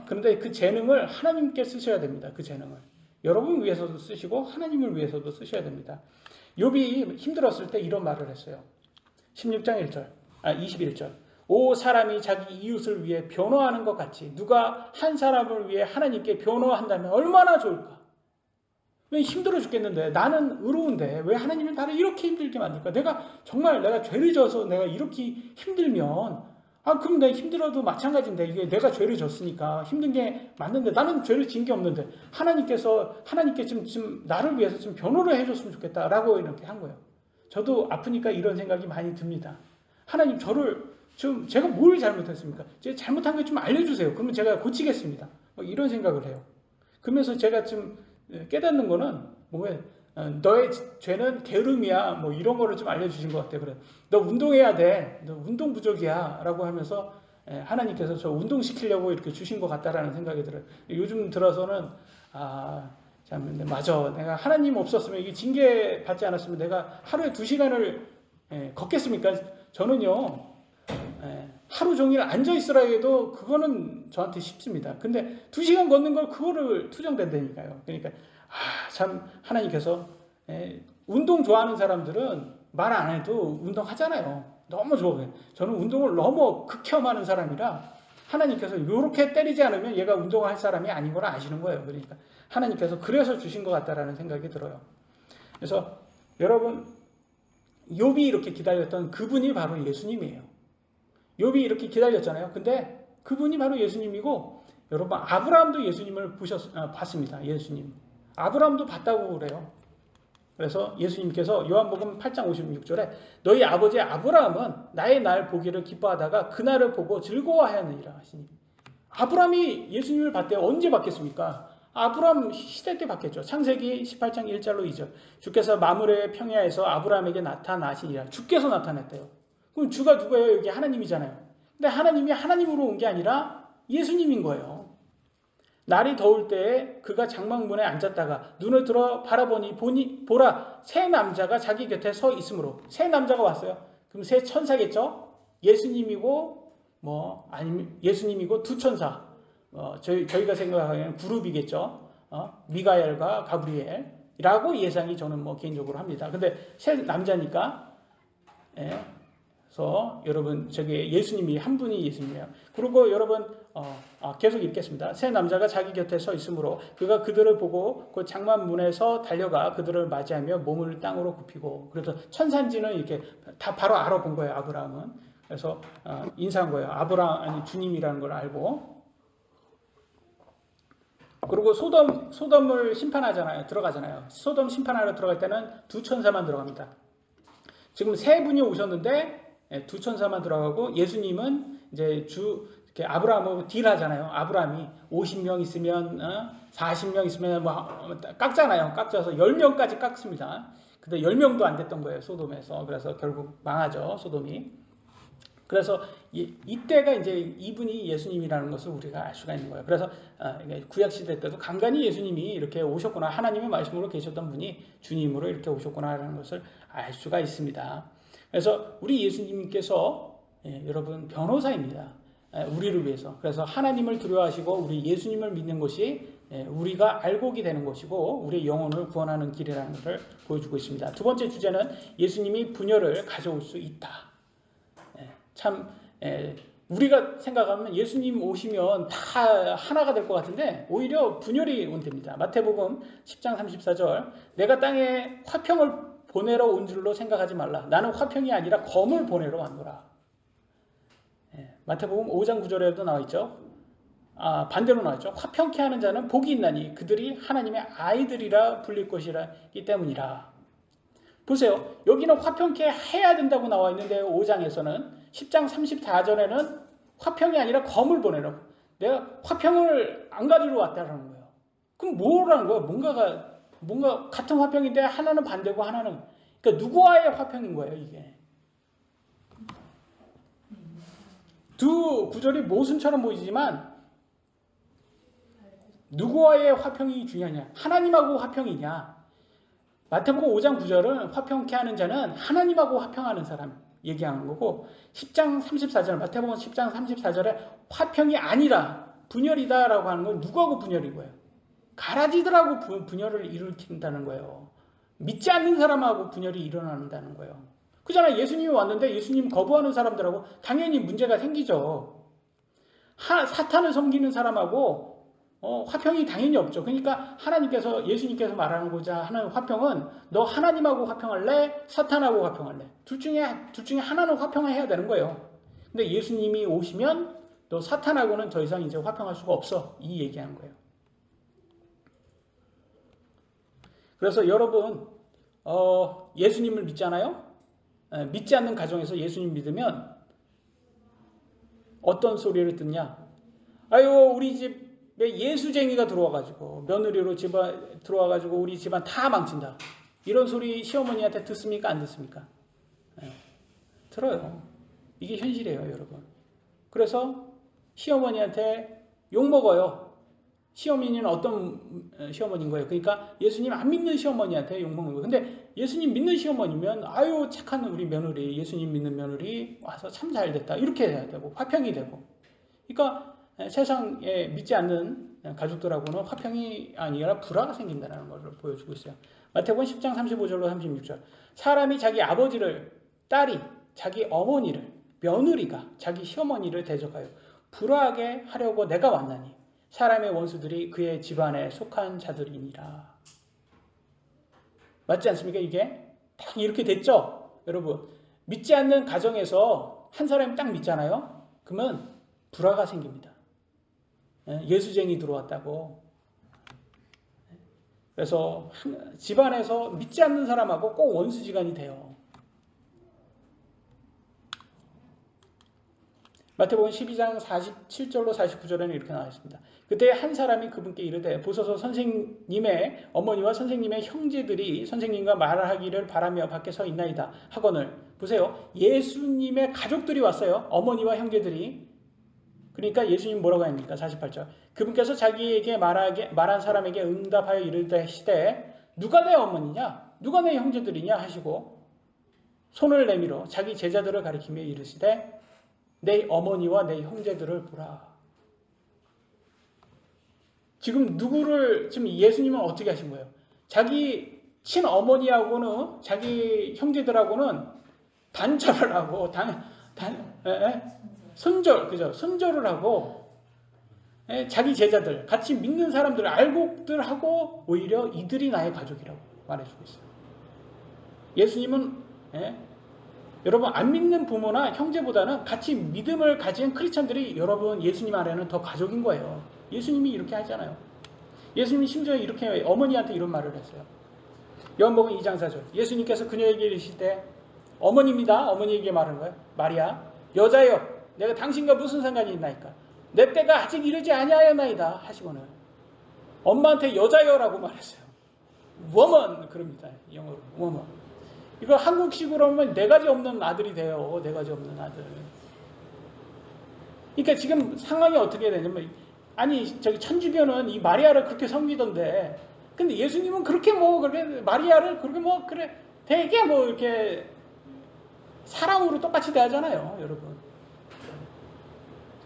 그런데 그 재능을 하나님께 쓰셔야 됩니다. 그 재능을. 여러분 위해서도 쓰시고 하나님을 위해서도 쓰셔야 됩니다. 욥이 힘들었을 때 이런 말을 했어요. 16장 21절. 오 사람이 자기 이웃을 위해 변호하는 것 같이 누가 한 사람을 위해 하나님께 변호한다면 얼마나 좋을까? 왜 힘들어 죽겠는데, 나는 의로운데 왜 하나님은 나를 이렇게 힘들게 만들까? 내가 죄를 져서 내가 이렇게 힘들면, 그럼 내가 힘들어도 마찬가지인데, 이게 내가 죄를 졌으니까 힘든 게 맞는데, 나는 죄를 진 게 없는데 하나님께 지금 나를 위해서 좀 변호를 해줬으면 좋겠다라고 이렇게 한 거예요. 저도 아프니까 이런 생각이 많이 듭니다. 하나님, 제가 뭘 잘못했습니까? 제가 잘못한 거 좀 알려주세요. 그러면 제가 고치겠습니다. 이런 생각을 해요. 그러면서 제가 좀 깨닫는 거는, 너의 죄는 게으름이야. 이런 거를 좀 알려주신 것 같아요. 그래. 너 운동해야 돼. 너 운동 부족이야. 라고 하면서 하나님께서 저 운동시키려고 이렇게 주신 것 같다라는 생각이 들어요. 요즘 들어서는, 맞아. 내가 하나님 없었으면, 이게 징계 받지 않았으면 내가 하루에 2시간을 걷겠습니까? 저는요, 하루 종일 앉아있으라 해도 그거는 저한테 쉽습니다. 근데 2시간 걷는 걸 그거를 투정된다니까요. 그러니까, 참, 하나님께서, 운동 좋아하는 사람들은 말 안 해도 운동하잖아요. 너무 좋아요. 저는 운동을 너무 극혐하는 사람이라 하나님께서 이렇게 때리지 않으면 얘가 운동할 사람이 아닌 걸 아시는 거예요. 그러니까 하나님께서 그래서 주신 것 같다라는 생각이 들어요. 그래서 여러분, 욥이 이렇게 기다렸던 그분이 바로 예수님이에요. 욥이 이렇게 기다렸잖아요. 근데 그분이 바로 예수님이고, 여러분, 아브라함도 예수님을 봤습니다. 예수님. 아브라함도 봤다고 그래요. 그래서 예수님께서 요한복음 8장 56절에 너희 아버지 아브라함은 나의 날 보기를 기뻐하다가 그날을 보고 즐거워하였느니라 하시니, 아브라함이 예수님을 봤대요. 언제 봤겠습니까? 아브라함 시대 때 봤겠죠. 창세기 18장 1절로 2절. 주께서 마므레 평야에서 아브라함에게 나타나시니라. 주께서 나타났대요. 그럼 주가 누구예요? 여기 하나님이잖아요. 근데 하나님이 하나님으로 온 게 아니라 예수님인 거예요. 날이 더울 때에 그가 장막문에 앉았다가 눈을 들어 바라보니 보라 새 남자가 자기 곁에 서 있으므로, 새 남자가 왔어요. 그럼 새 천사겠죠? 예수님이고 아니면 예수님이고 두 천사, 저희가 생각하기에는 그룹이겠죠. 미가엘과 가브리엘이라고 예상이 저는 개인적으로 합니다. 근데 새 남자니까, 그래서 여러분 저게 예수님이 한 분이 예수님이에요. 그리고 여러분 계속 읽겠습니다. 새 남자가 자기 곁에 서 있으므로 그가 그들을 보고 그 장막문에서 달려가 그들을 맞이하며 몸을 땅으로 굽히고, 그래서 천산지는 이렇게 다 바로 알아본 거예요. 아브라함은. 그래서 인사한 거예요. 아브라함이 주님이라는 걸 알고. 그리고 소돔을 심판하잖아요. 들어가잖아요. 소돔 심판하러 들어갈 때는 두 천사만 들어갑니다. 지금 세 분이 오셨는데 두 천사만 들어가고, 예수님은 이제 이렇게 아브라함하고 딜하잖아요. 아브라함이 50명 있으면 40명 있으면 깎잖아요. 깎아서 10명까지 깎습니다. 근데 10명도 안 됐던 거예요, 소돔에서. 그래서 결국 망하죠, 소돔이. 그래서 이때가 이제 이분이 예수님이라는 것을 우리가 알 수가 있는 거예요. 그래서 구약시대 때도 간간히 예수님이 이렇게 오셨구나, 하나님의 말씀으로 계셨던 분이 주님으로 이렇게 오셨구나라는 것을 알 수가 있습니다. 그래서 우리 예수님께서 여러분 변호사입니다. 우리를 위해서. 그래서 하나님을 두려워하시고 우리 예수님을 믿는 것이 우리가 알곡이 되는 것이고 우리의 영혼을 구원하는 길이라는 것을 보여주고 있습니다. 두 번째 주제는 예수님이 분열을 가져올 수 있다. 참 우리가 생각하면 예수님 오시면 다 하나가 될 것 같은데 오히려 분열이 온답니다. 마태복음 10장 34절, 내가 땅에 화평을 보내러 온 줄로 생각하지 말라. 나는 화평이 아니라 검을 보내러 왔노라. 마태복음 5장 9절에도 나와 있죠. 반대로 나와 있죠. 화평케 하는 자는 복이 있나니 그들이 하나님의 아이들이라 불릴 것이기 때문이라. 보세요. 여기는 화평케 해야 된다고 나와 있는데 5장에서는 10장 34절에는 화평이 아니라 검을 보내라고. 내가 화평을 안 가지러 왔다라는 거예요. 그럼 뭐라는 거예요? 뭔가 같은 화평인데 하나는 반대고 하나는, 그러니까 누구와의 화평인 거예요, 이게. 두 구절이 모순처럼 보이지만 누구와의 화평이 중요하냐? 하나님하고 화평이냐? 마태복음 5장 9절은 화평케 하는 자는 하나님하고 화평하는 사람 얘기하는 거고, 10장 34절, 마태복음 10장 34절에 화평이 아니라 분열이다라고 하는 건 누구하고 분열인 거예요? 가라지들하고 분열을 일으킨다는 거예요. 믿지 않는 사람하고 분열이 일어난다는 거예요. 그잖아요. 예수님이 왔는데 예수님 거부하는 사람들하고 당연히 문제가 생기죠. 사탄을 섬기는 사람하고 화평이 당연히 없죠. 그러니까 예수님께서 말하고자 하는 화평은 너 하나님하고 화평할래? 사탄하고 화평할래? 둘 중에 하나는 화평을 해야 되는 거예요. 근데 예수님이 오시면 너 사탄하고는 더 이상 이제 화평할 수가 없어. 이 얘기한 거예요. 그래서 여러분 예수님을 믿잖아요. 믿지 않는 가정에서 예수님 믿으면 어떤 소리를 듣냐? 아유, 우리 집에 예수쟁이가 들어와가지고 며느리로 들어와가지고 우리 집안 다 망친다. 이런 소리 시어머니한테 듣습니까? 안 듣습니까? 들어요. 이게 현실이에요, 여러분. 그래서 시어머니한테 욕먹어요. 시어머니는 어떤 시어머니인 거예요? 그러니까 예수님 안 믿는 시어머니한테 욕먹는 거예요. 근데 예수님 믿는 시어머니면 아유 착한 우리 며느리, 예수님 믿는 며느리 와서 참 잘 됐다. 이렇게 해야 되고 화평이 되고. 그러니까 세상에 믿지 않는 가족들하고는 화평이 아니라 불화가 생긴다는 것을 보여주고 있어요. 마태복음 10장 35절로 36절. 사람이 자기 아버지를, 딸이 자기 어머니를, 며느리가 자기 시어머니를 대적하여 불화하게 하려고 내가 왔나니 사람의 원수들이 그의 집안에 속한 자들이니라. 맞지 않습니까? 이게 딱 이렇게 됐죠? 여러분, 믿지 않는 가정에서 한 사람이 딱 믿잖아요? 그러면 불화가 생깁니다. 예수쟁이 들어왔다고. 그래서 집안에서 믿지 않는 사람하고 꼭 원수지간이 돼요. 마태복음 12장 47절로 49절에는 이렇게 나와 있습니다. 그때 한 사람이 그분께 이르되 보소서 선생님의 어머니와 선생님의 형제들이 선생님과 말하기를 바라며 밖에 서 있나이다 하거늘. 보세요. 예수님의 가족들이 왔어요. 어머니와 형제들이. 그러니까 예수님 뭐라고 합니까? 48절. 그분께서 자기에게 말한 사람에게 응답하여 이르시되 누가 내 어머니냐? 누가 내 형제들이냐? 하시고 손을 내밀어 자기 제자들을 가리키며 이르시되 내 어머니와 내 형제들을 보라. 지금 지금 예수님은 어떻게 하신 거예요? 자기 친어머니하고는, 자기 형제들하고는 단절을 하고, 손절을 하고, 자기 제자들, 같이 믿는 사람들, 알곡들하고 오히려 이들이 나의 가족이라고 말해주고 있어요. 예수님은, 여러분 안 믿는 부모나 형제보다는 같이 믿음을 가진 크리스천들이 여러분 예수님 안에는 더 가족인 거예요. 예수님이 이렇게 하잖아요. 예수님이 심지어 이렇게 어머니한테 이런 말을 했어요. 요한복음 2장 4절. 예수님께서 그녀에게 이르실 때 어머니입니다. 어머니에게 말한 거예요. 마리아, 여자여, 내가 당신과 무슨 상관이 있나이까? 내 때가 아직 이르지 아니하였나이다 하시고는 엄마한테 여자여라고 말했어요. woman 그럽니다. 영어로 woman. 이거 한국식으로 하면 네 가지 없는 아들이 돼요. 네 가지 없는 아들. 그러니까 지금 상황이 어떻게 되냐면, 아니 저기 천주교는 이 마리아를 그렇게 섬기던데, 근데 예수님은 그렇게 마리아를 그렇게 그래 되게 이렇게 사랑으로 똑같이 대하잖아요, 여러분.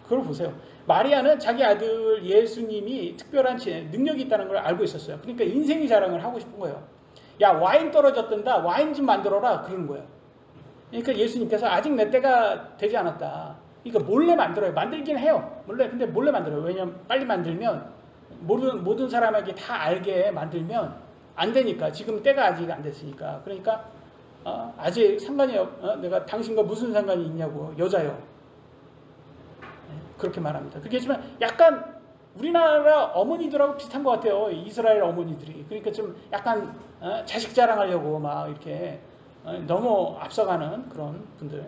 그걸 보세요. 마리아는 자기 아들 예수님이 특별한 능력이 있다는 걸 알고 있었어요. 그러니까 인생의 자랑을 하고 싶은 거예요. 야, 와인 떨어졌던다. 와인 좀 만들어라. 그러는 거예요. 그러니까 예수님께서 아직 내 때가 되지 않았다. 그러니까 몰래 만들어요. 만들긴 해요. 근데 몰래 만들어요. 왜냐면 빨리 만들면 모든 사람에게 다 알게 만들면 안 되니까. 지금 때가 아직 안 됐으니까. 그러니까 아직 상관이 내가 당신과 무슨 상관이 있냐고. 여자요. 그렇게 말합니다. 그렇겠지만 약간 우리나라 어머니들하고 비슷한 것 같아요. 이스라엘 어머니들이. 그러니까 좀 약간 자식 자랑하려고 막 이렇게 너무 앞서가는 그런 분들.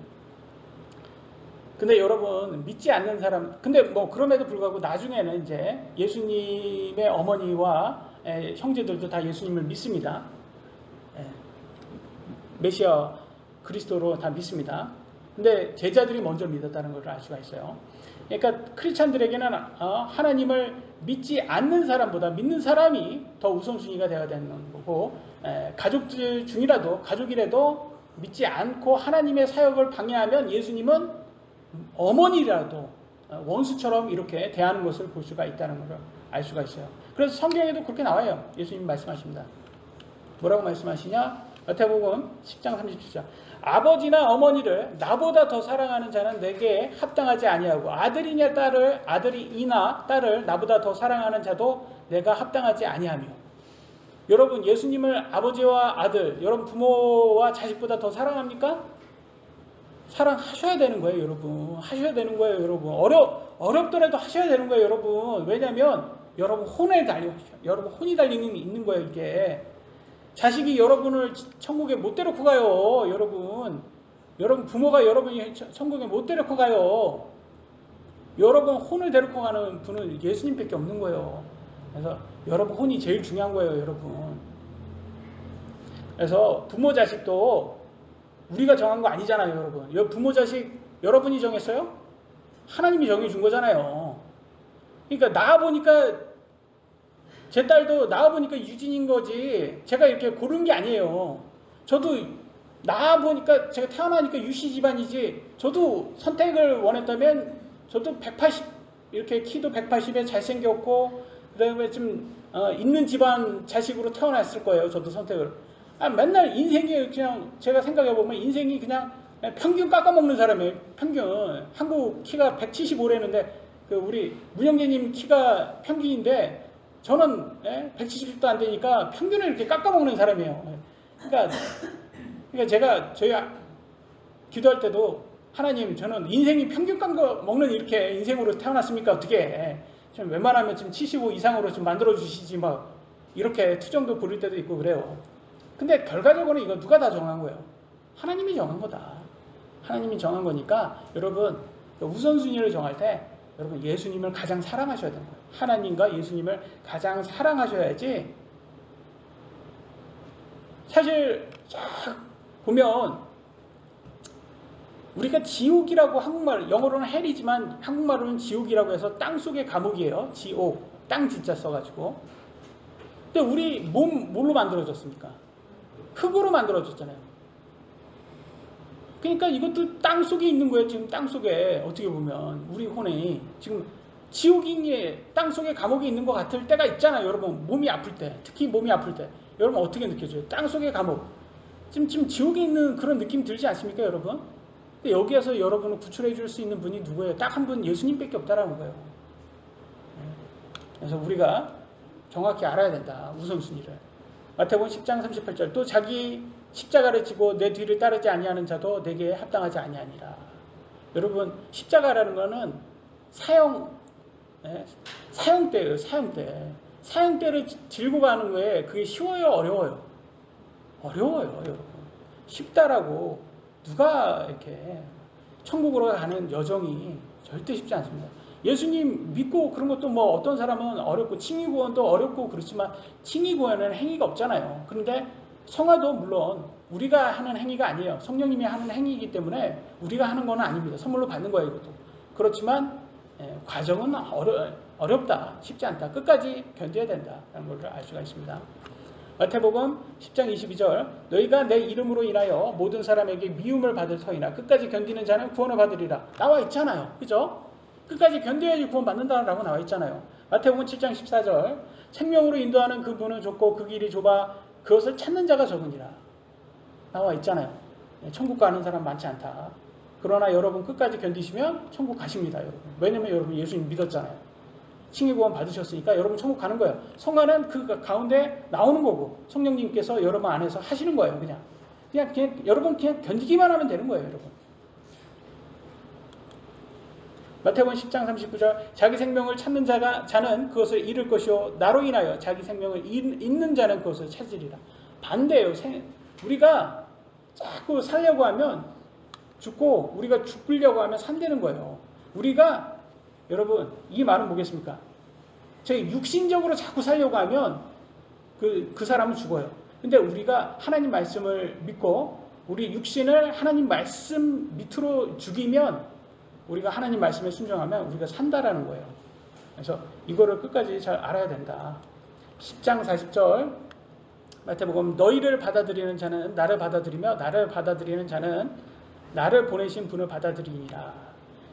근데 여러분 믿지 않는 사람, 근데 그럼에도 불구하고 나중에는 이제 예수님의 어머니와 형제들도 다 예수님을 믿습니다. 메시아 그리스도로 다 믿습니다. 근데 제자들이 먼저 믿었다는 걸 알 수가 있어요. 그러니까 크리스찬들에게는 하나님을 믿지 않는 사람보다 믿는 사람이 더 우선순위가 되어야 되는 거고, 가족들 중이라도 가족이라도 믿지 않고 하나님의 사역을 방해하면 예수님은 어머니라도 원수처럼 이렇게 대하는 것을 볼 수가 있다는 것을 알 수가 있어요. 그래서 성경에도 그렇게 나와요. 예수님 말씀하십니다. 뭐라고 말씀하시냐? 마태복음 10장 37절. 아버지나 어머니를 나보다 더 사랑하는 자는 내게 합당하지 아니하고 아들이나 딸을 나보다 더 사랑하는 자도 내가 합당하지 아니하며. 여러분 예수님을 아버지와 아들, 여러분 부모와 자식보다 더 사랑합니까? 사랑하셔야 되는 거예요, 여러분. 하셔야 되는 거예요, 여러분. 어렵더라도 하셔야 되는 거예요, 여러분. 왜냐하면 여러분 혼이 달리는 게 있는 거예요, 이게. 자식이 여러분을 천국에 못 데려고 가요, 여러분. 여러분 부모가 여러분이 천국에 못 데려고 가요. 여러분 혼을 데리고 가는 분은 예수님밖에 없는 거예요. 그래서 여러분 혼이 제일 중요한 거예요, 여러분. 그래서 부모 자식도 우리가 정한 거 아니잖아요, 여러분. 부모 자식 여러분이 정했어요? 하나님이 정해준 거잖아요. 그러니까 낳아보니까 제 딸도 낳아보니까 유진인 거지 제가 이렇게 고른 게 아니에요. 저도 낳아보니까 제가 태어나니까 유씨 집안이지, 저도 선택을 원했다면 저도 180 이렇게 키도 180에 잘생겼고 그 다음에 좀 있는 집안 자식으로 태어났을 거예요. 저도 선택을. 맨날 인생이 그냥 제가 생각해보면 인생이 그냥 평균 깎아먹는 사람이에요. 평균. 한국 키가 175래는데 우리 문영재님 키가 평균인데 저는 170도 안 되니까 평균을 이렇게 깎아먹는 사람이에요. 그러니까 제가 저희 기도할 때도 하나님, 저는 인생이 평균 깎아먹는 이렇게 인생으로 태어났습니까? 어떻게 좀 웬만하면 좀 75 이상으로 좀 만들어 주시지 막 이렇게 투정도 부릴 때도 있고 그래요. 근데 결과적으로는 이거 누가 다 정한 거예요? 하나님이 정한 거다. 하나님이 정한 거니까 여러분 우선순위를 정할 때 여러분 예수님을 가장 사랑하셔야 되는 거예요. 하나님과 예수님을 가장 사랑하셔야지. 사실 쫙 보면 우리가 지옥이라고 한국말, 영어로는 헬이지만 한국말로는 지옥이라고 해서 땅속의 감옥이에요. 지옥, 땅 진짜 써가지고. 근데 우리 몸 뭘로 만들어졌습니까? 흙으로 만들어졌잖아요. 그러니까 이것도 땅 속에 있는 거예요. 지금 땅 속에 어떻게 보면 우리 혼이 지금 지옥이 땅 속에 감옥에 있는 것 같을 때가 있잖아요. 여러분 몸이 아플 때, 특히 몸이 아플 때 여러분 어떻게 느껴져요? 땅 속의 감옥. 지금 지옥에 있는 그런 느낌 들지 않습니까, 여러분? 근데 여기에서 여러분을 구출해 줄 수 있는 분이 누구예요? 딱 한 분, 예수님밖에 없다라는 거예요. 그래서 우리가 정확히 알아야 된다. 우선순위를. 마태복음 10장 38절 또 자기 십자가를 지고 내 뒤를 따르지 아니하는 자도 내게 합당하지 아니하니라. 여러분 십자가라는 거는 사형대예요. 사형대. 사형대를 들고 가는 거에 그게 쉬워요? 어려워요? 어려워요. 여러분. 쉽다라고 누가 이렇게 천국으로 가는 여정이 절대 쉽지 않습니다. 예수님 믿고 그런 것도 뭐 어떤 사람은 어렵고 칭의구원도 어렵고 그렇지만 칭의구원에는 행위가 없잖아요. 그런데 성화도 물론 우리가 하는 행위가 아니에요. 성령님이 하는 행위이기 때문에 우리가 하는 건 아닙니다. 선물로 받는 거예요. 이것도. 그렇지만 과정은 어렵다. 쉽지 않다. 끝까지 견뎌야 된다라는 걸 알 수가 있습니다. 마태복음 10장 22절 너희가 내 이름으로 인하여 모든 사람에게 미움을 받을 터이나 끝까지 견디는 자는 구원을 받으리라. 나와 있잖아요. 그죠? 끝까지 견뎌야지 구원 받는다라고 나와 있잖아요. 마태복음 7장 14절 생명으로 인도하는 그 문은 좁고 그 길이 좁아 그것을 찾는 자가 적으니라. 나와 있잖아요. 천국 가는 사람 많지 않다. 그러나 여러분 끝까지 견디시면 천국 가십니다. 여러분. 왜냐면 여러분 예수님 믿었잖아요. 칭의구원 받으셨으니까 여러분 천국 가는 거예요. 성화는 그 가운데 나오는 거고 성령님께서 여러분 안에서 하시는 거예요. 그냥 여러분 그냥 견디기만 하면 되는 거예요. 여러분. 마태복음 10장 39절 자기 생명을 찾는 자는 그것을 잃을 것이요 나로 인하여 자기 생명을 잃는 자는 그것을 찾으리라. 반대예요. 우리가 자꾸 살려고 하면 죽고 우리가 죽으려고 하면 산다는 거예요. 우리가 여러분 이 말은 뭐겠습니까? 저희 육신적으로 자꾸 살려고 하면 그 사람은 죽어요. 근데 우리가 하나님 말씀을 믿고 우리 육신을 하나님 말씀 밑으로 죽이면 우리가 하나님 말씀에 순종하면 우리가 산다라는 거예요. 그래서 이거를 끝까지 잘 알아야 된다. 10장 40절 마태복음 너희를 받아들이는 자는 나를 받아들이며 나를 받아들이는 자는 나를 보내신 분을 받아들이니라.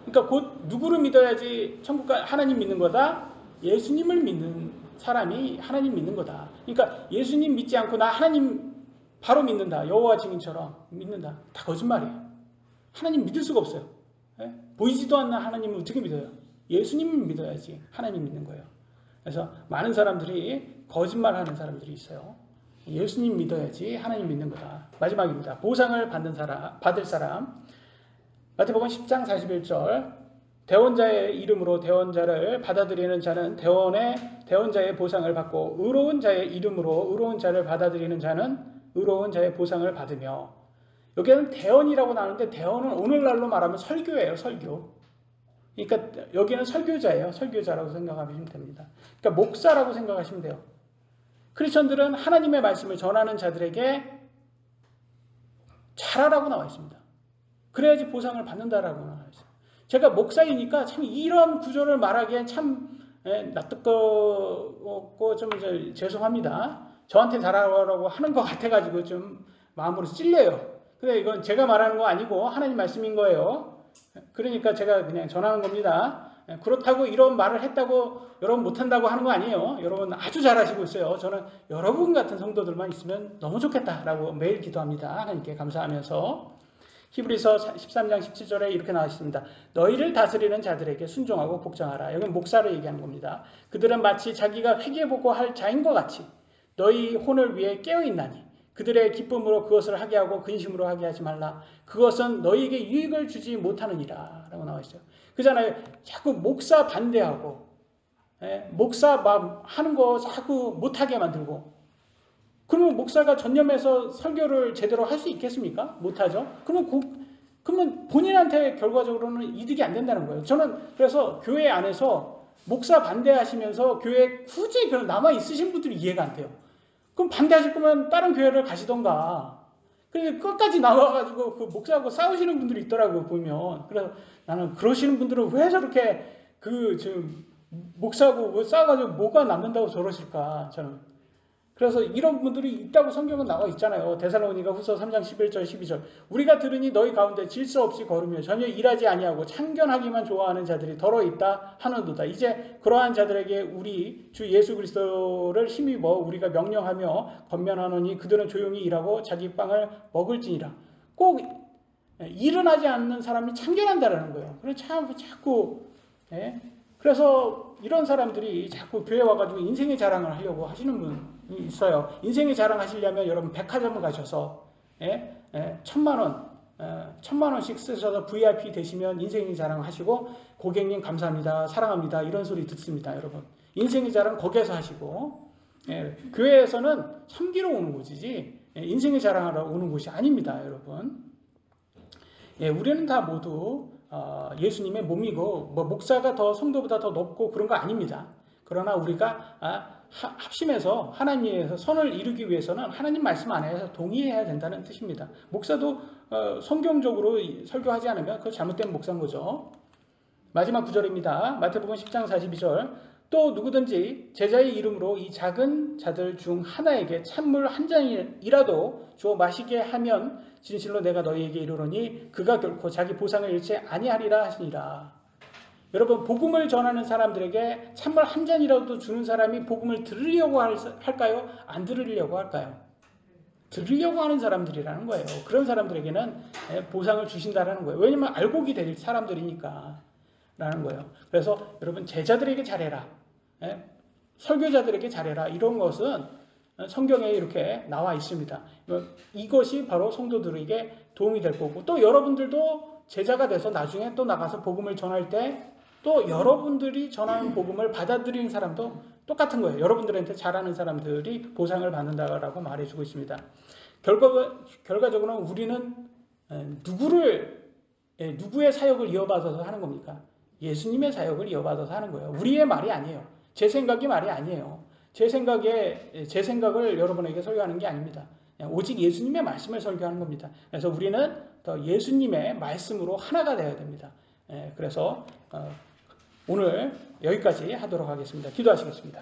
그러니까 곧 누구를 믿어야지 천국 하나님 믿는 거다? 예수님을 믿는 사람이 하나님 믿는 거다. 그러니까 예수님 믿지 않고 나 하나님 바로 믿는다. 여호와 증인처럼 믿는다. 다 거짓말이에요. 하나님 믿을 수가 없어요. 보이지도 않는 하나님을 어떻게 믿어요? 예수님을 믿어야지 하나님 믿는 거예요. 그래서 많은 사람들이 거짓말하는 사람들이 있어요. 예수님 믿어야지 하나님 믿는 거다. 마지막입니다. 보상을 받을 사람. 마태복음 10장 41절 대원자의 이름으로 대원자를 받아들이는 자는 대원자의 보상을 받고 의로운 자의 이름으로 의로운 자를 받아들이는 자는 의로운 자의 보상을 받으며 여기는 대원이라고 나오는데 대원은 오늘날로 말하면 설교예요. 설교. 그러니까 여기는 설교자예요. 설교자라고 생각하시면 됩니다. 그러니까 목사라고 생각하시면 돼요. 크리스천들은 하나님의 말씀을 전하는 자들에게 잘하라고 나와 있습니다. 그래야지 보상을 받는다라고 나와 있어요. 제가 목사이니까 참 이런 구조를 말하기엔 참 낯뜨겁고 좀 이제 죄송합니다. 저한테 잘하라고 하는 것 같아가지고 좀 마음으로 찔려요. 근데 이건 제가 말하는 거 아니고 하나님 말씀인 거예요. 그러니까 제가 그냥 전하는 겁니다. 그렇다고 이런 말을 했다고 여러분 못한다고 하는 거 아니에요. 여러분 아주 잘하시고 있어요. 저는 여러분 같은 성도들만 있으면 너무 좋겠다라고 매일 기도합니다. 하나님께 감사하면서 히브리서 13장 17절에 이렇게 나와 있습니다. 너희를 다스리는 자들에게 순종하고 복종하라. 여기는 목사를 얘기하는 겁니다. 그들은 마치 자기가 회개보고 할 자인 것 같이 너희 혼을 위해 깨어있나니 그들의 기쁨으로 그것을 하게 하고 근심으로 하게 하지 말라. 그것은 너희에게 유익을 주지 못하느니라 라고 나와 있어요. 그잖아요. 자꾸 목사 반대하고 목사 막 하는 거 자꾸 못하게 만들고, 그러면 목사가 전념해서 설교를 제대로 할 수 있겠습니까? 못하죠. 그러면 본인한테 결과적으로는 이득이 안 된다는 거예요. 저는 그래서 교회 안에서 목사 반대하시면서 교회에 굳이 남아 있으신 분들이 이해가 안 돼요. 그럼 반대하실 거면 다른 교회를 가시던가. 근데 끝까지 나와가지고 그 목사하고 싸우시는 분들이 있더라고요, 보면. 그래서 나는 그러시는 분들은 왜 저렇게 지금 목사하고 싸워가지고 뭐가 남는다고 저러실까, 저는. 그래서 이런 분들이 있다고 성경은 나와 있잖아요. 데살로니가 후서 3장 11절 12절. 우리가 들으니 너희 가운데 질서 없이 걸으며 전혀 일하지 아니하고 참견하기만 좋아하는 자들이 더러 있다 하는도다. 이제 그러한 자들에게 우리 주 예수 그리스도를 힘입어 우리가 명령하며 권면하노니 그들은 조용히 일하고 자기 빵을 먹을지니라. 꼭 일은 하지 않는 사람이 참견한다라는 거예요. 그래서 자꾸 그래서 이런 사람들이 자꾸 교회 와가지고 인생의 자랑을 하려고 하시는 분이 있어요. 인생의 자랑 하시려면 여러분 백화점을 가셔서 1,000만 원씩 쓰셔서 VIP 되시면 인생의 자랑 하시고, 고객님 감사합니다, 사랑합니다, 이런 소리 듣습니다, 여러분. 인생의 자랑 거기에서 하시고, 교회에서는 섬기러 오는 곳이지 인생의 자랑하러 오는 곳이 아닙니다, 여러분. 우리는 다 모두 예수님의 몸이고, 목사가 더 성도보다 더 높고 그런 거 아닙니다. 그러나 우리가 합심해서 하나님에서 선을 이루기 위해서는 하나님 말씀 안에서 동의해야 된다는 뜻입니다. 목사도 성경적으로 설교하지 않으면 그거 잘못된 목사인 거죠. 마지막 구절입니다. 마태복음 10장 42절. 또 누구든지 제자의 이름으로 이 작은 자들 중 하나에게 찬물 한 잔이라도 주어 마시게 하면 진실로 내가 너희에게 이르노니 그가 결코 자기 보상을 잃지 아니하리라 하시니라. 여러분, 복음을 전하는 사람들에게 찬물 한 잔이라도 주는 사람이 복음을 들으려고 할까요? 안 들으려고 할까요? 들으려고 하는 사람들이라는 거예요. 그런 사람들에게는 보상을 주신다는 거예요. 왜냐하면 알곡이 될 사람들이니까 라는 거예요. 그래서 여러분, 제자들에게 잘해라, 설교자들에게 잘해라, 이런 것은 성경에 이렇게 나와 있습니다. 이것이 바로 성도들에게 도움이 될 거고, 또 여러분들도 제자가 돼서 나중에 또 나가서 복음을 전할 때 또 여러분들이 전하는 복음을 받아들이는 사람도 똑같은 거예요. 여러분들한테 잘하는 사람들이 보상을 받는다라고 말해주고 있습니다. 결과적으로는 우리는 누구의 사역을 이어받아서 하는 겁니까? 예수님의 사역을 이어받아서 하는 거예요. 우리의 말이 아니에요. 제 생각이 말이 아니에요. 제 생각을 여러분에게 설교하는 게 아닙니다. 오직 예수님의 말씀을 설교하는 겁니다. 그래서 우리는 더 예수님의 말씀으로 하나가 되어야 됩니다. 그래서 오늘 여기까지 하도록 하겠습니다. 기도하시겠습니다.